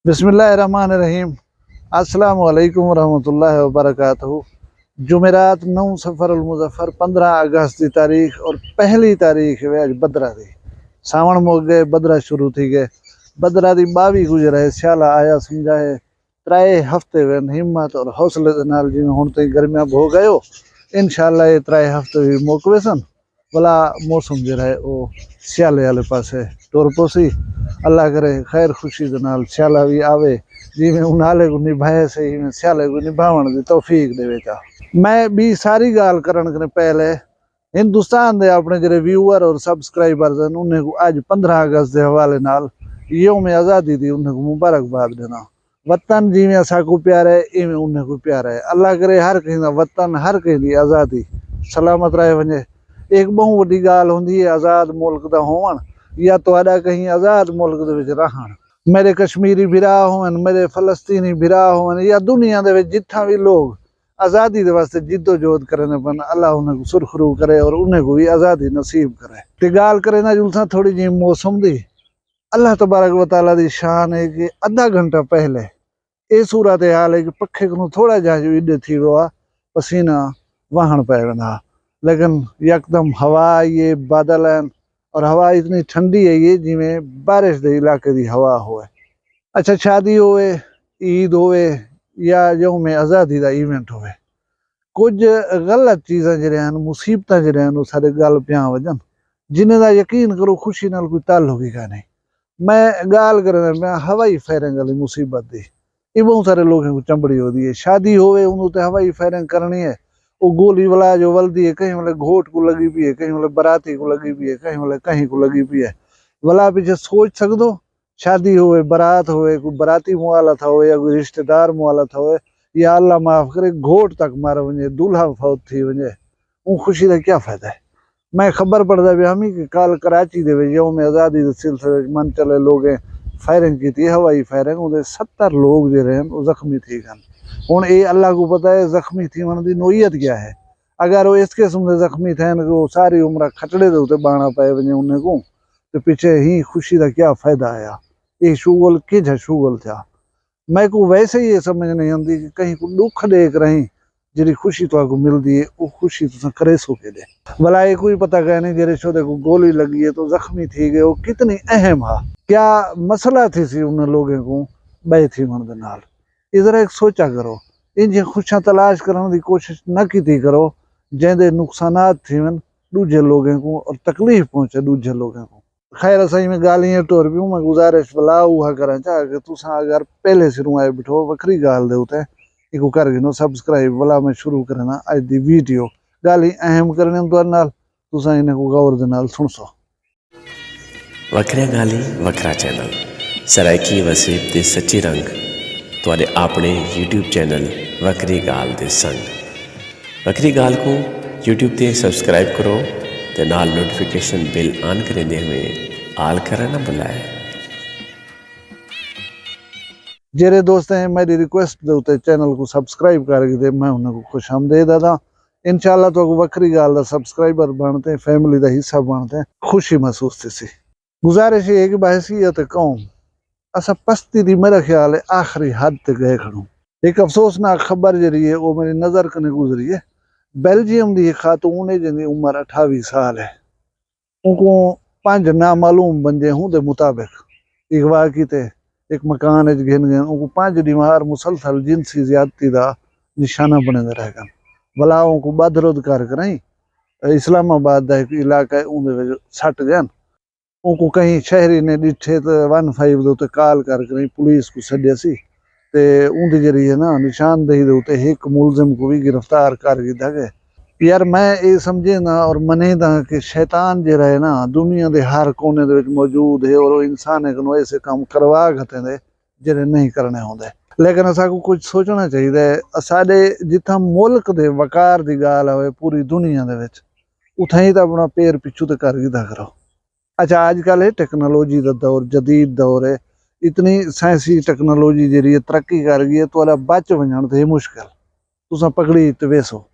बिस्मिल्लाहिर्रहमानिर्रहीम। अस्सलाम वालेकुम रहमतुल्लाहि व बरकातहू। जुमेरात 9 सफ़रुल मुज़फ़्फ़र 15 अगस्त की तारीख और पहली तारीख वे अज बदरा दी सावण मुक गए, बदरा शुरू थी गए। बदरा दी 22 गुजरा है, स्याला आया समझा है। त्राए हफ्ते वे हिम्मत और हौसले दे नाल जिवें हुण ताईं गर्मियां हो गयो, इंशाअल्लाह ये त्राए हफ्ते भी मुक वेसन भला मौसम जिहड़ा है वो स्याले वाले पासे टुर पोसी। अल्लाह करे खैर खुशी दे नाल स्याला भी आवे, जिवें उनाले को निभाए से इवें स्याले को निभावण दी तौफीक देवे चा। मैं भी सारी गाल करन कने पहले हिंदुस्तान दे अपने जिहड़े व्यूअर और सब्सक्राइबर्स हैं उन्हें को आज 15 अगस्त के हवाले नाल यौम आज़ादी दी उन्हें को मुबारकबाद देना। वतन जिवें असा को प्यार है इवें उन्हें को प्यार है। अल्लाह करे हर कहीं दा वतन, हर कहीं दी आज़ादी सलामत रहे वने। एक बहुत वड्डी गाल होंदी है आज़ाद मुल्क दा होवण या तुहाडा कहीं आज़ाद मुल्क दे विच रहण। मेरे कश्मीरी भिरा होवन, मेरे फलस्तीनी भिरा होवन या दुनिया दे विच जिथा भी लोग आज़ादी दे वास्ते जिद्दोजहद करने पन, अल्लाह उन्हें को सुरखरू करे और उन्हें को भी आज़ादी नसीब करे। ते गाल करे ना जुलसा थोड़ी जी मौसम दी। अल्लाह तबारक व तआला दी शान है कि आधा घंटा पहले ये सूरत हाल है कि पखे को थोड़ा जा इड थी वो पसीना वहन पे वेंदा, लेकिन यकदम हवा ये बादल हैं और हवा इतनी ठंडी है ये जिमें बारिश दे इलाके दी हवा होए। अच्छा शादी होए, ईद होए या यौम आज़ादी दा इवेंट होए, कुछ गलत चीज़ां जिहड़ियां हन, मुसीबतां जिहड़ियां हन सारे गल पियां वजन जिन्हें दा यकीन करो खुशी नाल कोई ताल्लुक ही का नहीं। मैं गाल करना मैं हवाई फायरिंग वाली मुसीबत दी। ये बहुत सारे लोगों को चंबड़ी होती है। शादी होवे उन्होंने तो हवाई फायरिंग करनी है, वो गोली वाला जो वल्दी है कहीं मतलब घोट को लगी भी है, कहीं मतलब बराती को लगी भी है, कहीं मतलब कहीं को लगी भी है। वाला पीछे सोच सकदो शादी होवे, बारात होवे, कोई बराती मुआलत होवे या कोई रिश्तेदार मुआलत होवे या अल्लाह माफ करे घोट तक मार वने, दूल्हा फौत थी वने, वो खुशी का क्या फायदा है। मैं खबर पढ़दा भी हमी कि कल कराची दे विच यौम आज़ादी दे सिलसिले मन चले लोगें फायरिंग की थी, हवाई फायरिंग, उहदे 70 लोग जो रहे वो जख्मी थी गन। हुण ये अल्लाह को पता है जख्मी थी वन दी नोयत क्या है। अगर वो इस किस्म से जख्मी थे वो सारी उम्र खटड़े दे उत्ते बाणा पे वने उन्हें को तो पीछे ही खुशी का क्या फायदा आया। ये शुगल कि शुगल था। मैं को वैसे ही ये समझ नहीं आती कि कहीं को दुख देख रही जी खुशी तो मिलती है वो खुशी तुम करे सो के दे भला ये कोई पता कह नहीं जेरे छोटे को गोली लगी है तो जख्मी थी गए वो कितनी अहम है, क्या मसला थी सी उन लोगों को बह थी मन दे नाल। इधर एक सोचा करो इन खुशियां तलाश करने की कोशिश न की करो जेंदे नुकसानात थी वन दूजे लोगों को और तकलीफ पहुंचे दूजे लोगों को। खैर असाई में गालियां टोर भी मैं गुजारिश भला हुआ करा चाह कि तुसा अगर पहले सिरों आए बिठो वखरी गाल दे उते इको कर गिनो सब्सक्राइब वाला मैं शुरू करना आज दी वीडियो गाली अहम करने तो नाल तुसा इन्हें को गौर दे नाल सुन सो। वखरिया गाली वखरा चैनल सरायकी वसीब दे सच्चे रंग तुहाडे अपने यूट्यूब चैनल वखरी गाल दे संग। वखरी गाल को यूट्यूब ते सब्सक्राइब करो ते नाल नोटिफिकेशन बिल ऑन करेंदे हुए आल करना ना भुलाए। जेरे दोस्त हैं मेरी रिक्वेस्ट दे उते चैनल को सब्सक्राइब करके दे मैं उन्हें को खुश आमदीद अदा। इंशाल्लाह तो वखरी गाल दा सब्सक्राइबर बनते हैं, फैमिली दा हिस्सा बनते हैं, खुशी महसूस थी सी। गुजारिश है कि बहसीयत कौम असा पस्ती दी मेरा ख्याल है आखिरी हद तक गए खड़ू। एक अफसोसनाक खबर जरी है वो मेरी नज़र कने गुजरी है। बेल्जियम दी खातून है जिनकी उम्र 28 साल है, उनको 5 नामालूम बंदे हूं दे मुताबिक अगवा कीते एक मकान घिन गए उनको 5 दीवार मुसलसल जिनसी ज्यादती का निशाना बने रह गए। बलाओं को बदरुद कर कराई इस्लामाबाद का एक इलाका है उन्हें सट गए। उनको कहीं शहरी ने डिठे तो 15 दे उत्ते कॉल कर पुलिस को सद्या सी ते उनके जरिए ना निशानदेही दे उत्ते एक मुलजिम को भी गिरफ्तार कर दिया गया। यार मैं ये समझे ना और मने दा कि शैतान जो है ना दुनिया के हर कोने दे विच मौजूद है और इंसान को ऐसे काम करवा घते दे जेरे नहीं करने होंदे। लेकिन असा को कुछ सोचना चाहिए साडे जिथा मुल्क दे वकार की गाल होवे पूरी दुनिया दे विच उथा ही तो अपना पैर पिछू तो कर गिदा करो। अच्छा आजकल है टेक्नोलॉजी का दौर, जदीद दौर है, इतनी साइंसी टेक्नोलॉजी जी तरक्की कर गई है तो बच वजन तो मुश्किल तुसा पकड़ी तो वेसो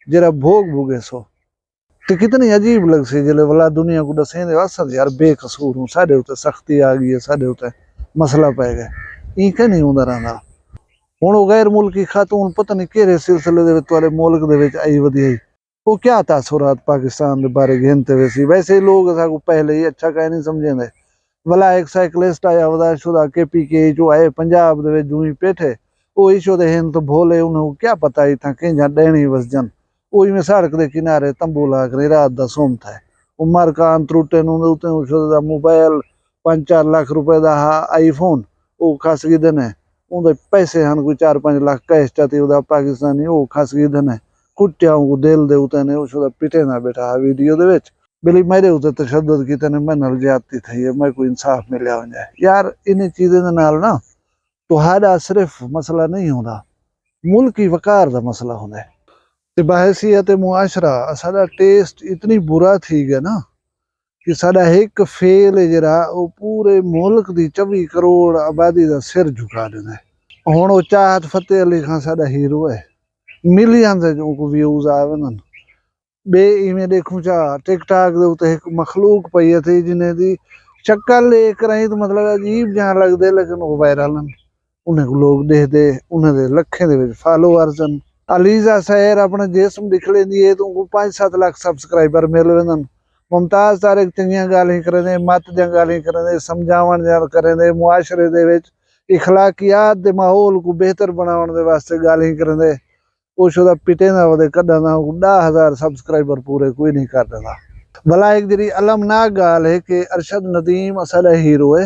जरा भोग भोगे सो तो कितनी अजीब लग सी जिले वाला दुनिया को दसें असल यार बेकसूर हूँ साढ़े उत्ते सख्ती आ गई है, साढ़े उत्ते मसला पै गए। इंक नहीं ਹੁੰਦਾ ਰਹਿੰਦਾ। ਹੁਣ ਉਹ ਗੈਰ ਮੁਲਕੀ ਖਾਤੂਨ ਪਤਾ ਨਹੀਂ ਕਿਹੜੇ ਸਿਲਸਿਲੇ ਦੇ ਵਿੱਚ ਤੁਹਾਡੇ ਮੁਲਕ ਦੇ ਵਿੱਚ ਆਈ ਵਧੀ ਉਹ क्या तासुरात पाकिस्तान के बारे गिनते हुए सी। वैसे ही लोग असा को पहले ही अच्छा कह नहीं समझेंगे। भला एक साइकिलिस्ट आया वदाशुदा KPK जो आए पंजाब दे जूं ही पेठे वो इशो दे हिंद तो भोले उन्हें क्या पता ही था कि डेनी वसजन वही में सड़क के किनारे तंबू ला कर रात का सोमता है उमर कान त्रुटे दा मोबाइल 5-4 लाख रुपए का आईफोन वो खस गई दिन है उनके पैसे हैं कोई 4-5 लाख कैश चाहती पाकिस्तानी वो खस गई दिन है कुटिया को दिल दे उते ने उसदा पिटे ना बैठा वीडियो दे विच बिली मेरे उते तशद्दुद कीते ने मैं नाल ज्यादती थई है मैं कोई इंसाफ मिलिया हो जाए यार इन चीज़ें दे नाल ना तुहाडा सिर्फ मसला नहीं होंदा मुल्की वकार दा मसला होंदा ते बहसीयत मुआशरा साडा टेस्ट इतनी बुरा थी गया ना कि साडा एक फेल जरा वो पूरे मुल्क दी 24 करोड़ आबादी दा सिर झुका देना है। हुण वो चाहत फतेह अली खान साडा हीरो है मिलियन से जो को व्यूज आवे न बे इवें देखूं चा टिकटॉक दे उते एक मखलूक पई थी जिन्हें दी शक्ल एक रही तो मतलब अजीब जहां लगदे लेकिन वो वायरल उन्हें को लोग देखदे उन्हें दे लखे दे विच फॉलोअर्स अलीजा शहर अपने जिस्म दिख लेंदी है तो 5-7 लाख सब्सक्राइबर मिल वेंदन। मुमताज तारिक चंगियां गालियां करदे मत दियां गालियां करदे समझावण दियां करदे मुआशरे दे विच इखलाकियात दे माहौल को बेहतर बनाउण दे वास्ते गालियां करदे उस पिटे ना वो कदा 10,000 सब्सक्राइबर पूरे कोई नहीं कर देता। भला एक जी अलमनाक गाल है कि अरशद नदीम असाडा हीरो है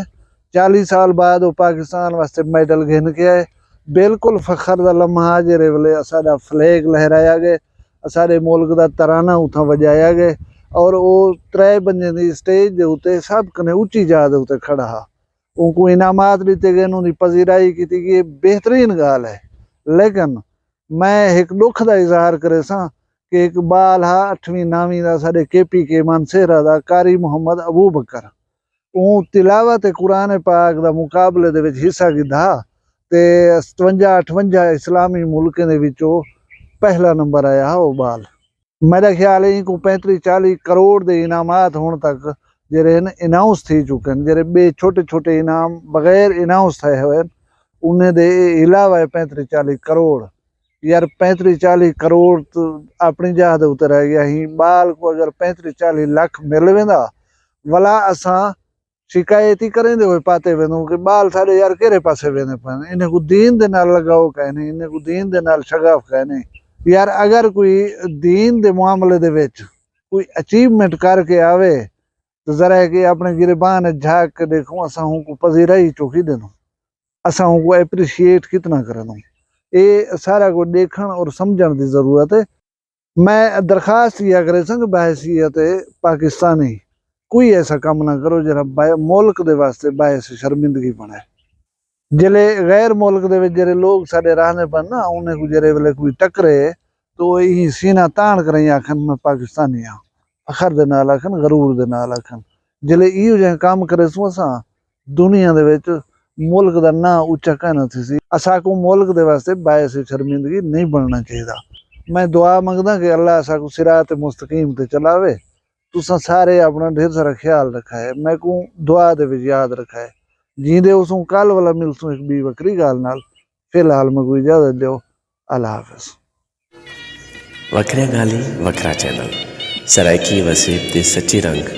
40 साल बाद वो पाकिस्तान वास्ते मेडल गिन के आए बिल्कुल फखर का लम्हा जेरे वेले असाडा फ्लैग लहराया गया असाडे मुल्क का तराना उथा वजाया गया और वो 3 बंजे की स्टेज के उत्ते सब कने उच्ची जा दे उत्ते खड़ा हा उनको इनामात दिते गए उन्होंने पजीराई की गई बेहतरीन गाल है। लेकिन मैं एक दुख का इजहार करे सा कि एक बाल हा 8वीं 9वीं का साडे KPK मानसेरा का कारी मुहम्मद अबू बकर वो तिलावत कुरान पाक का मुकाबले दे विच हिस्सा गिधा ते 57-58 इस्लामी मुल्कों दे विचों पहला नंबर आया हा वो बाल। मेरा ख्याल है को 35-40 करोड़ के इनामात होने तक जेरे इनाउंस थी चुके हैं जेरे बे छोटे इनाम बगैर इनाउंस थे हुए उन्हें दे इलावा 35-40 करोड़ यार 35-40 करोड़ तो अपनी जहाज उतर रह गया ही बाल को अगर 35-40 लाख मिल वेंदा वला असा शिकायत ही करेंदे हुए पाते वेंदो कि बाल सारे यार केरे पासे वेंदे पन इन्हें को दीन दे नाल लगाओ कहने इन्हें को दीन दे नाल शगाफ कहने यार अगर कोई दीन दे मामले दे विच कोई अचीवमेंट करके आवे तो जरा है कि अपने गिरबान झाक के देखो असा को पजीराई चौकी देनो असा को एप्रिशिएट कितना करनो ये सारा को देखण और समझण की जरूरत है। मैं दरखास्त किया करे संग बहसीयत पाकिस्तानी कोई ऐसा काम ना करो जरा मुल्क दे वास्ते बायस शर्मिंदगी बने जिले गैर मुल्क दे विच जेरे लोग साडे रहने पर ना उन्हें को जेरे वेले कोई टकरे तो यही सीना तान करें आखन मैं पाकिस्तानी हाँ फखर दे नाल आखन गरूर दे नाल आखन जिले इहो जिहा काम करे सो असां दुनिया दे विच मुल्क का ना उच्चा कहना थी असा को मुल्क दे वास्ते बायस शर्मिंदगी नहीं बनना चाहिए। मैं दुआ मंगदा कि अल्लाह असा को सिरात मुस्तकीम ते चलावे तुसा सारे अपना ढेर सारा ख्याल रखा है मैं को दुआ दे विच याद रखा है जींदे उसू कल वाला मिलसू एक बी वक्री गाल नाल फिलहाल मैं कोई इजाजत दो अल्लाह हाफिज। वखरिया गाली वखरा चैनल सरायकी वसीब दे सच्चे रंग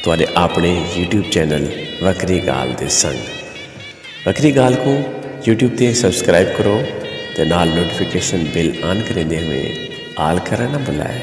तुहाडे अपने YouTube चैनल वखरी गाल दे संग वखरी गाल को YouTube ते सब्सक्राइब करो ते नाल नोटिफिकेशन बिल ऑन करेंदे हुए आल करना ना भुलाए।